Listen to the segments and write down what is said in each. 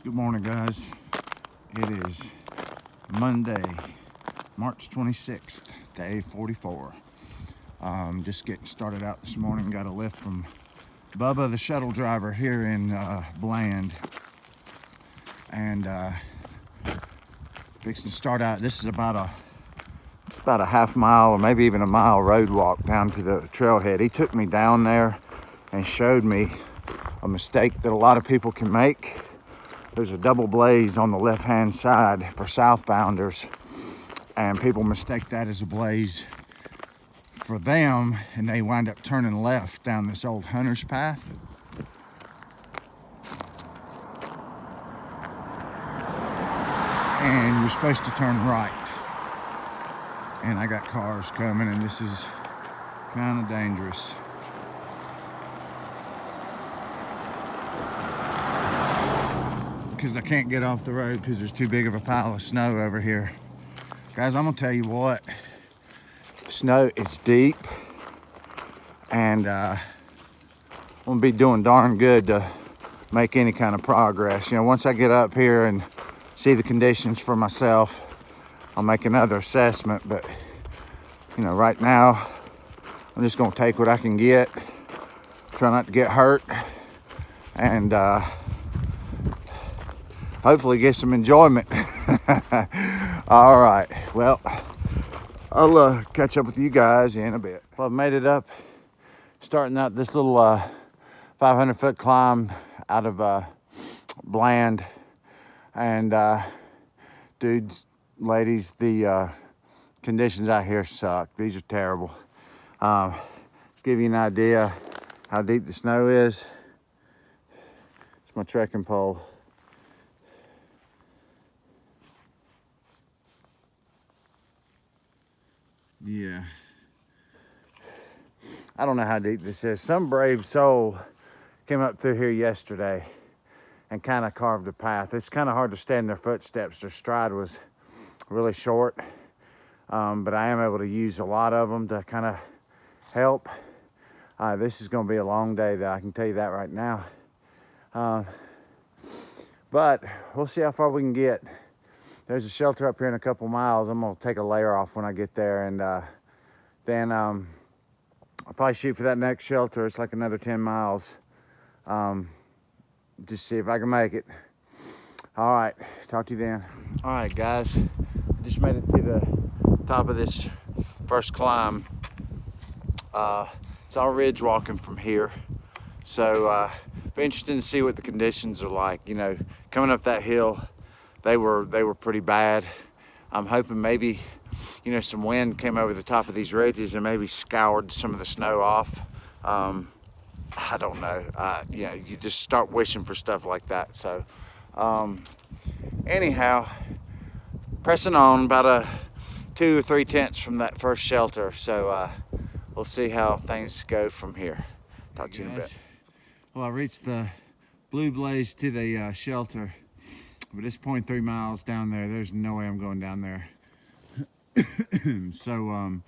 Good morning, guys. It is Monday, March 26th, day 44. Just getting started out this morning. Got a lift from Bubba, the shuttle driver here in Bland. And fixing to start out. This is about a half mile or maybe even a mile road walk down to the trailhead. He took me down there and showed me a mistake that a lot of people can make. There's a double blaze on the left-hand side for southbounders, and people mistake that as a blaze for them, and they wind up turning left down this old hunter's path. And you're supposed to turn right. And I got cars coming, and this is kind of dangerous. Because I can't get off the road because there's too big of a pile of snow over here. Guys, I'm gonna tell you what, snow is deep, and I'm gonna be doing darn good to make any kind of progress. You know, once I get up here and see the conditions for myself, I'll make another assessment. But you know, right now I'm just gonna take what I can get, try not to get hurt, and hopefully get some enjoyment. All right, well, I'll catch up with you guys in a bit. Well, I've made it up, starting out this little 500-foot climb out of Bland. And dudes, ladies, the conditions out here suck. These are terrible. To give you an idea how deep the snow is, it's my trekking pole. Yeah, I don't know how deep this is. Some brave soul came up through here yesterday and kind of carved a path. It's kind of hard to stay in their footsteps. Their stride was really short, but I am able to use a lot of them to kind of help. This is going to be a long day, though, I can tell you that right now. But we'll see how far we can get. There's a shelter up here in a couple miles. I'm gonna take a layer off when I get there, and then I'll probably shoot for that next shelter. It's like another 10 miles. Just see if I can make it. All right, talk to you then. All right, guys, I just made it to the top of this first climb. It's all ridge walking from here, so be interesting to see what the conditions are like. You know, coming up that hill, they were pretty bad. I'm hoping maybe, you know, some wind came over the top of these ridges and maybe scoured some of the snow off. I don't know. You know, you just start wishing for stuff like that. So anyhow, pressing on, about 2 or 3 tenths from that first shelter. So we'll see how things go from here. Talk to you in a bit. Well, I reached the blue blaze to the shelter, but it's 0.3 miles down there. There's no way I'm going down there. So I'm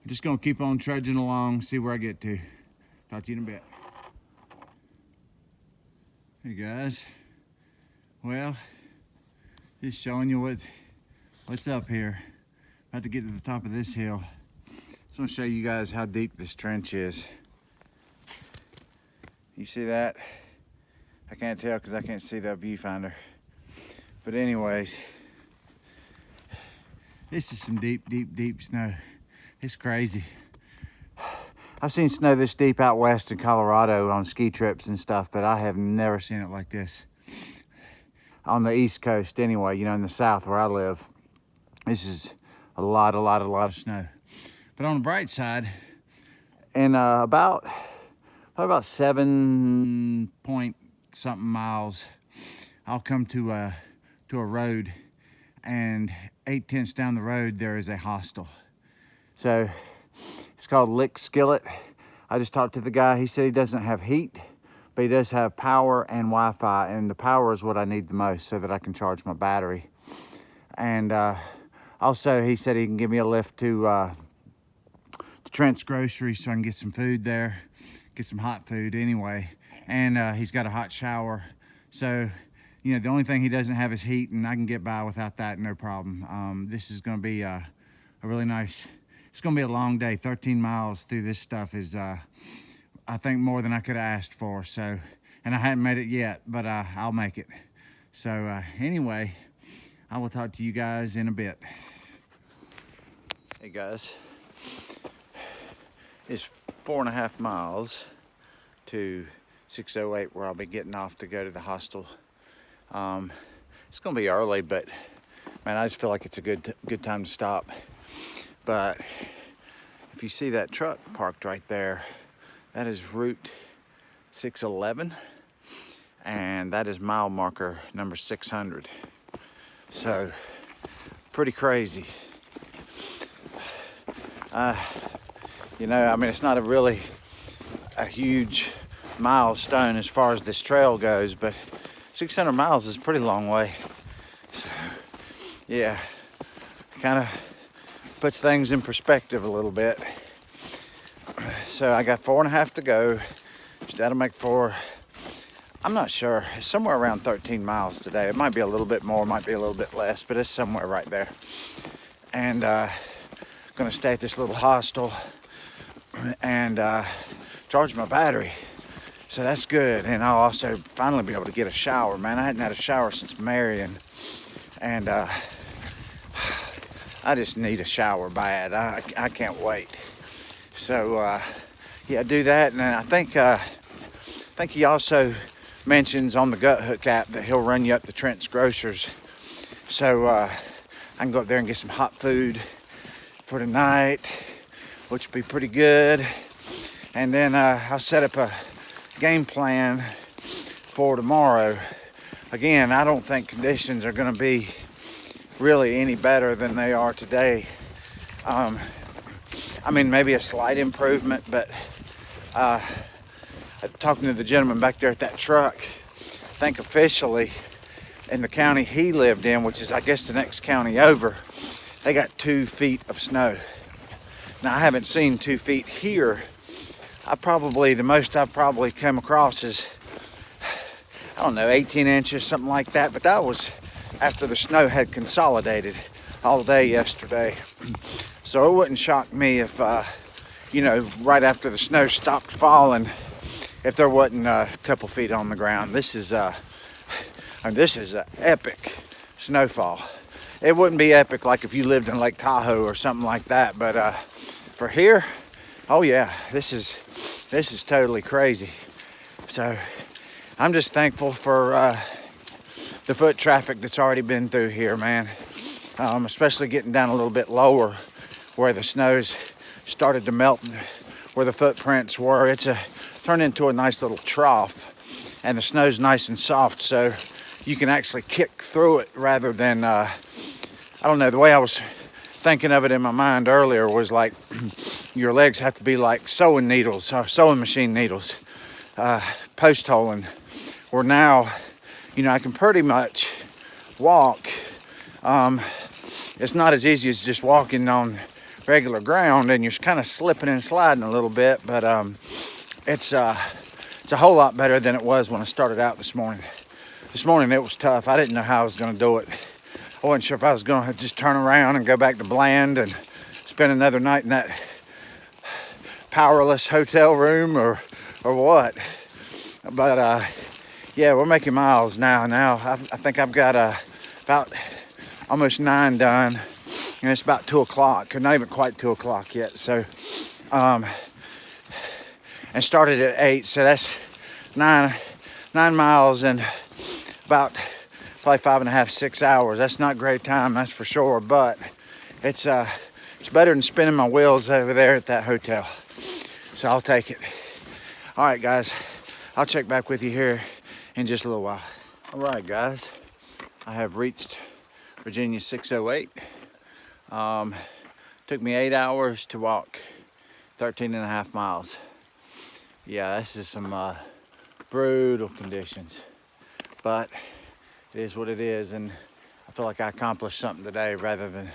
just gonna keep on trudging along, see where I get to. Talk to you in a bit. Hey guys, well, just showing you what's up here. About to get to the top of this hill. Just want to show you guys how deep this trench is. You see that? I can't tell because I can't see that viewfinder. But anyways, this is some deep, deep, deep snow. It's crazy. I've seen snow this deep out west in Colorado on ski trips and stuff, but I have never seen it like this. On the East Coast anyway, you know, in the South where I live, this is a lot of snow. But on the bright side, in about 7 point something miles, I'll come to a road, and 8 tenths down the road there is a hostel. So it's called Lick Skillet. I just talked to the guy. He said he doesn't have heat, but he does have power and Wi-Fi, and the power is what I need the most so that I can charge my battery. And also he said he can give me a lift to Trent's Grocery so I can get some food there, get some hot food anyway. And he's got a hot shower. So you know, the only thing he doesn't have is heat, and I can get by without that, no problem. This is gonna be a really nice, it's gonna be a long day. 13 miles through this stuff is, I think, more than I could have asked for. So, and I hadn't made it yet, but I'll make it. So anyway, I will talk to you guys in a bit. Hey guys, it's 4.5 miles to 608 where I'll be getting off to go to the hostel. It's gonna be early, but man, I just feel like it's a good time to stop. But if you see that truck parked right there, that is Route 611, and that is mile marker number 600. So pretty crazy. You know, I mean, it's not a huge milestone as far as this trail goes, but 600 miles is a pretty long way. So yeah, kind of puts things in perspective a little bit. So I got 4.5 to go. So that'll make 4. I'm not sure. It's somewhere around 13 miles today. It might be a little bit more, might be a little bit less, but it's somewhere right there. And gonna stay at this little hostel and charge my battery. So that's good. And I'll also finally be able to get a shower. Man, I hadn't had a shower since Marion, and I just need a shower bad. I can't wait. So yeah, do that. And then I think he also mentions on the Gut Hook app that he'll run you up to Trent's Grocers. So I can go up there and get some hot food for tonight, which would be pretty good. And then I'll set up a game plan for tomorrow. Again, I don't think conditions are going to be really any better than they are today. I mean, maybe a slight improvement, but talking to the gentleman back there at that truck, I think officially in the county he lived in, which is I guess the next county over, they got 2 feet of snow. Now, I haven't seen 2 feet here. The most I've probably come across is, I don't know, 18 inches, something like that. But that was after the snow had consolidated all day yesterday. So it wouldn't shock me if, you know, right after the snow stopped falling, if there wasn't a couple feet on the ground. This is an epic snowfall. It wouldn't be epic like if you lived in Lake Tahoe or something like that, but for here, oh yeah, this is totally crazy. So I'm just thankful for the foot traffic that's already been through here, man. Especially getting down a little bit lower where the snow's started to melt, where the footprints were. It's turned into a nice little trough, and the snow's nice and soft, so you can actually kick through it rather than, I don't know, the way I was thinking of it in my mind earlier was like your legs have to be like sewing needles, or sewing machine needles, post holing. Where now, you know, I can pretty much walk. It's not as easy as just walking on regular ground, and you're kind of slipping and sliding a little bit, but it's a whole lot better than it was when I started out this morning. This morning it was tough. I didn't know how I was going to do it. I wasn't sure if I was going to just turn around and go back to Bland and spend another night in that powerless hotel room or what. But yeah, we're making miles now. I think I've got about almost 9 done, and it's about 2 o'clock, or not even quite 2 o'clock yet. So, and started at 8, so that's 9 miles in about probably 5.5, 6 hours. That's not great time, that's for sure, but it's better than spinning my wheels over there at that hotel. So I'll take it. All right, guys, I'll check back with you here in just a little while. All right, guys, I have reached Virginia 608. Took me 8 hours to walk 13.5 miles. Yeah, this is some brutal conditions, but it is what it is, and I feel like I accomplished something today rather than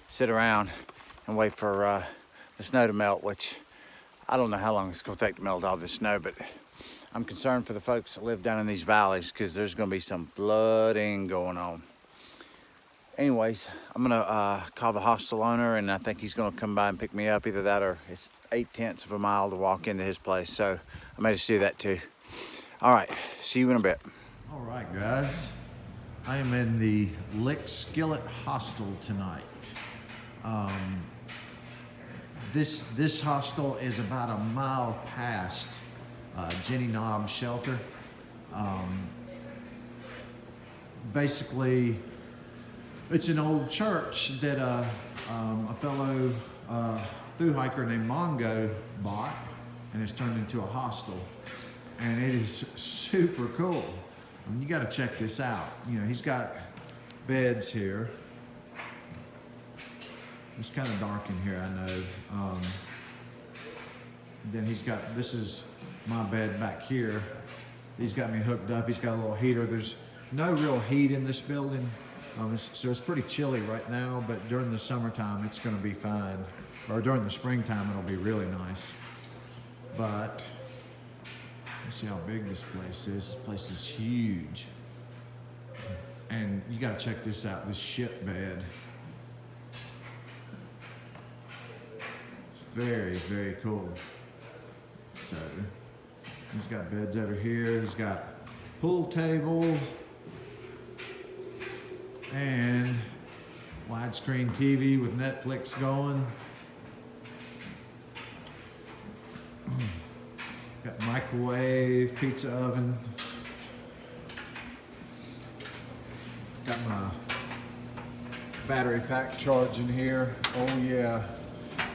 sit around and wait for the snow to melt, which I don't know how long it's going to take to melt all this snow, but I'm concerned for the folks that live down in these valleys because there's gonna be some flooding going on. Anyways, I'm gonna call the hostel owner, and I think he's gonna come by and pick me up. Either that or it's 8/10 of a mile to walk into his place. So I may just do that too. All right, see you in a bit. All right, guys. I am in the Lick Skillet Hostel tonight. This hostel is about a mile past Jenny Knob Shelter. Basically, it's an old church that a fellow thru hiker named Mongo bought, and it's turned into a hostel. And it is super cool. I mean, you got to check this out. You know, he's got beds here. It's kind of dark in here, I know. Then he's got, this is my bed back here. He's got me hooked up. He's got a little heater. There's no real heat in this building. So it's pretty chilly right now, but during the summertime, it's going to be fine. Or during the springtime, it'll be really nice. But let's see how big this place is. This place is huge. And you got to check this out, this ship bed. Very, very cool. So he's got beds over here. He's got pool table and widescreen TV with Netflix going. Got microwave, pizza oven. Got my battery pack charging here. Oh yeah.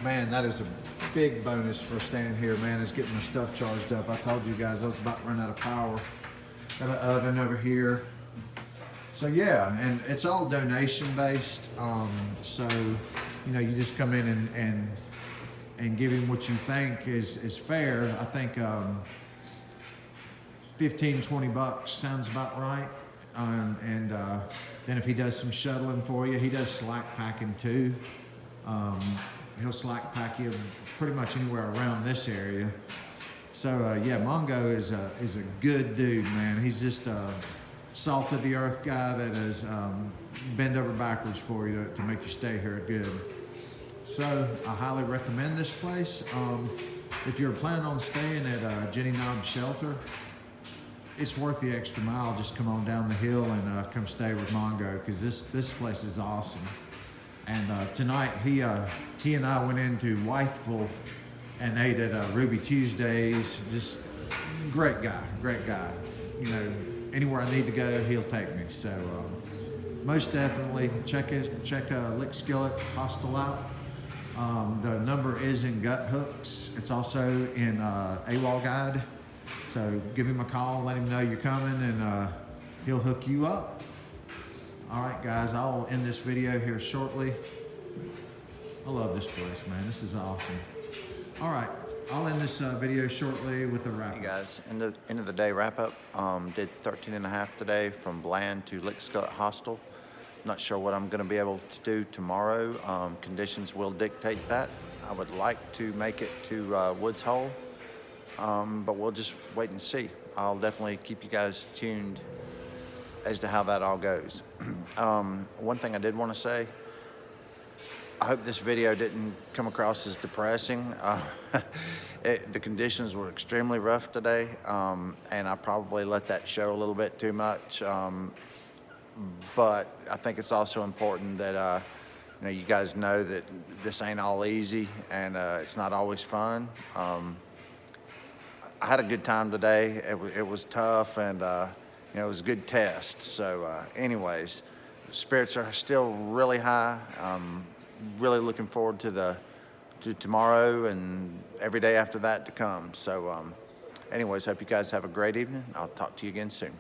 Man, that is a big bonus for staying here, man, is getting my stuff charged up. I told you guys I was about to run out of power. Got an oven over here. So yeah, and it's all donation based. So, you know, you just come in and give him what you think is fair. I think 15, 20 bucks sounds about right. Then if he does some shuttling for you, he does slack packing too. He'll slack pack you pretty much anywhere around this area. So yeah, Mongo is a good dude, man. He's just a salt of the earth guy that is bend over backwards for you to make you stay here good. So I highly recommend this place. If you're planning on staying at Jenny Knob Shelter, it's worth the extra mile. Just come on down the hill and come stay with Mongo, because this place is awesome. And tonight he and I went into Wytheville and ate at Ruby Tuesdays. Just great guy. You know, anywhere I need to go, he'll take me. So most definitely check Lick Skillet Hostel out. The number is in Gut Hooks. It's also in AWOL Guide. So give him a call, let him know you're coming, and he'll hook you up. All right, guys, I'll end this video here shortly. I love this place, man. This is awesome. All right, I'll end this video shortly with a wrap. Hey guys, end of the day wrap up. Did 13.5 today from Bland to Lick Skillet Hostel. Not sure what I'm gonna be able to do tomorrow. Conditions will dictate that. I would like to make it to Woods Hole, but we'll just wait and see. I'll definitely keep you guys tuned as to how that all goes. One thing I did want to say, I hope this video didn't come across as depressing. The conditions were extremely rough today, and I probably let that show a little bit too much. But I think it's also important that you know, you guys know that this ain't all easy, and it's not always fun. I had a good time today. It was tough, and you know, it was a good test. So anyways, spirits are still really high. Really looking forward to tomorrow and every day after that to come. So anyways, hope you guys have a great evening. I'll talk to you again soon.